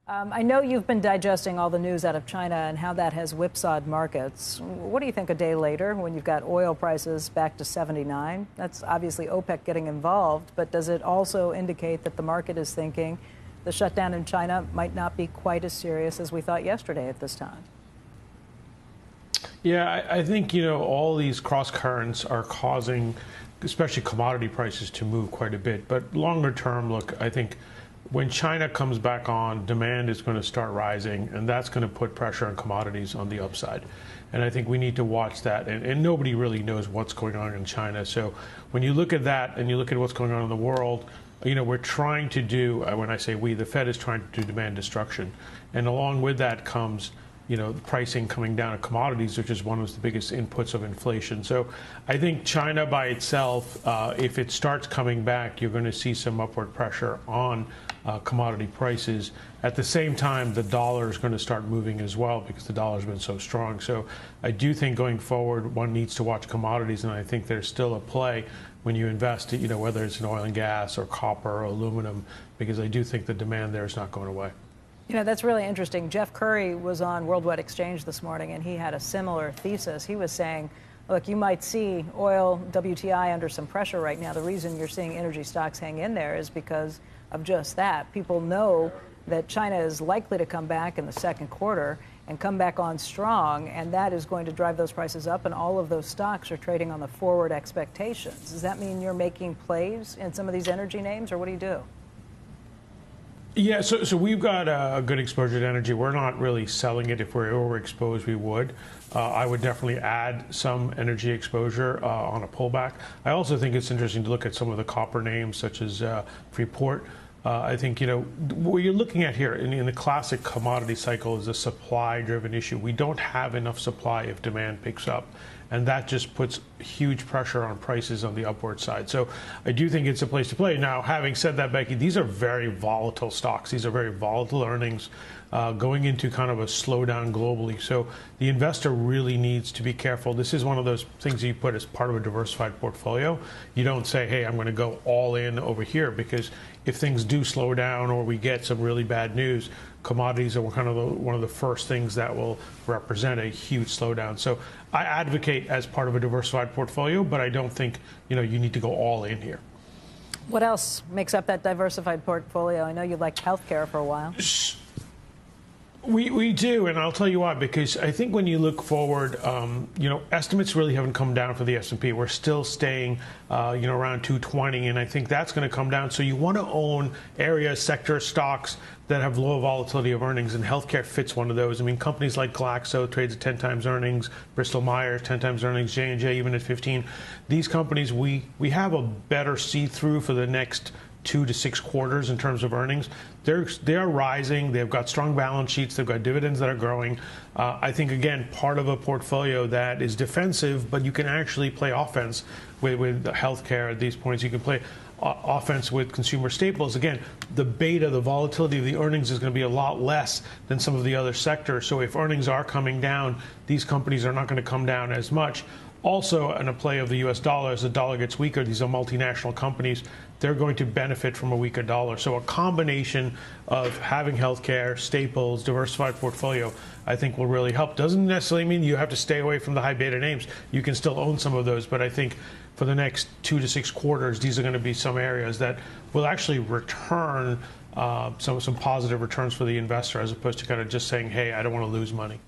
I know you've been digesting all the news out of China and how that has whipsawed markets. What do you think a day later when you've got oil prices back to 79? That's obviously OPEC getting involved, but does it also indicate that the market is thinking the shutdown in China might not be quite as serious as we thought yesterday at this time? Yeah, I think, all these cross currents are causing, especially commodity prices, to move quite a bit. But longer term, look, I think when China comes back on, demand is going to start rising, and that's going to put pressure on commodities on the upside. And I think we need to watch that. And nobody really knows what's going on in China. So when you look at that and you look at what's going on in the world, we're trying to do, when I say we, the Fed is trying to do demand destruction. And along with that comes the pricing coming down of commodities, which is one of the biggest inputs of inflation. So I think China by itself, if it starts coming back, you're going to see some upward pressure on commodity prices. At the same time, the dollar is going to start moving as well because the dollar has been so strong. So I do think going forward, one needs to watch commodities, and I think there's still a play when you invest, whether it's in oil and gas or copper or aluminum, because I do think the demand there is not going away. That's really interesting. Jeff Curry was on Worldwide Exchange this morning, and he had a similar thesis. He was saying, look, you might see oil, WTI, under some pressure right now. The reason you're seeing energy stocks hang in there is because of just that. People know that China is likely to come back in the second quarter and come back on strong, and that is going to drive those prices up, and all of those stocks are trading on the forward expectations. Does that mean you're making plays in some of these energy names, or what do you do? Yeah, so we've got a good exposure to energy. We're not really selling it. If we're overexposed, we would. I would definitely add some energy exposure on a pullback. I also think it's interesting to look at some of the copper names, such as Freeport. I think, what you're looking at here in the classic commodity cycle is a supply-driven issue. We don't have enough supply if demand picks up. And that just puts huge pressure on prices on the upward side. So I do think it's a place to play. Now, having said that, Becky, these are very volatile stocks. These are very volatile earnings going into kind of a slowdown globally. So the investor really needs to be careful. This is one of those things that you put as part of a diversified portfolio. You don't say, hey, I'm going to go all in over here, because if things do slow down or we get some really bad news, commodities are kind of one of the first things that will represent a huge slowdown. So I advocate as part of a diversified portfolio, but I don't think you need to go all in here. What else makes up that diversified portfolio? I know you liked healthcare for a while. We do, and I'll tell you why. Because I think when you look forward, estimates really haven't come down for the S&P. We're still staying, around 220, and I think that's going to come down. So you want to own areas, sector stocks that have low volatility of earnings, and healthcare fits one of those. I mean, companies like Glaxo trades at 10 times earnings, Bristol Myers 10 times earnings, J&J even at 15. These companies, we have a better see-through for the next 2 to 6 quarters in terms of earnings. They're rising. They've got strong balance sheets. They've got dividends that are growing. I think, again, part of a portfolio that is defensive, but you can actually play offense with healthcare at these points. You can play offense with consumer staples. Again, the beta, the volatility of the earnings is going to be a lot less than some of the other sectors. So if earnings are coming down, these companies are not going to come down as much. Also, in a play of the U.S. dollar, as the dollar gets weaker, these are multinational companies. They're going to benefit from a weaker dollar. So a combination of having healthcare, staples, diversified portfolio, I think will really help. Doesn't necessarily mean you have to stay away from the high beta names. You can still own some of those. But I think for the next 2 to 6 quarters, these are going to be some areas that will actually return some positive returns for the investor, as opposed to kind of just saying, hey, I don't want to lose money.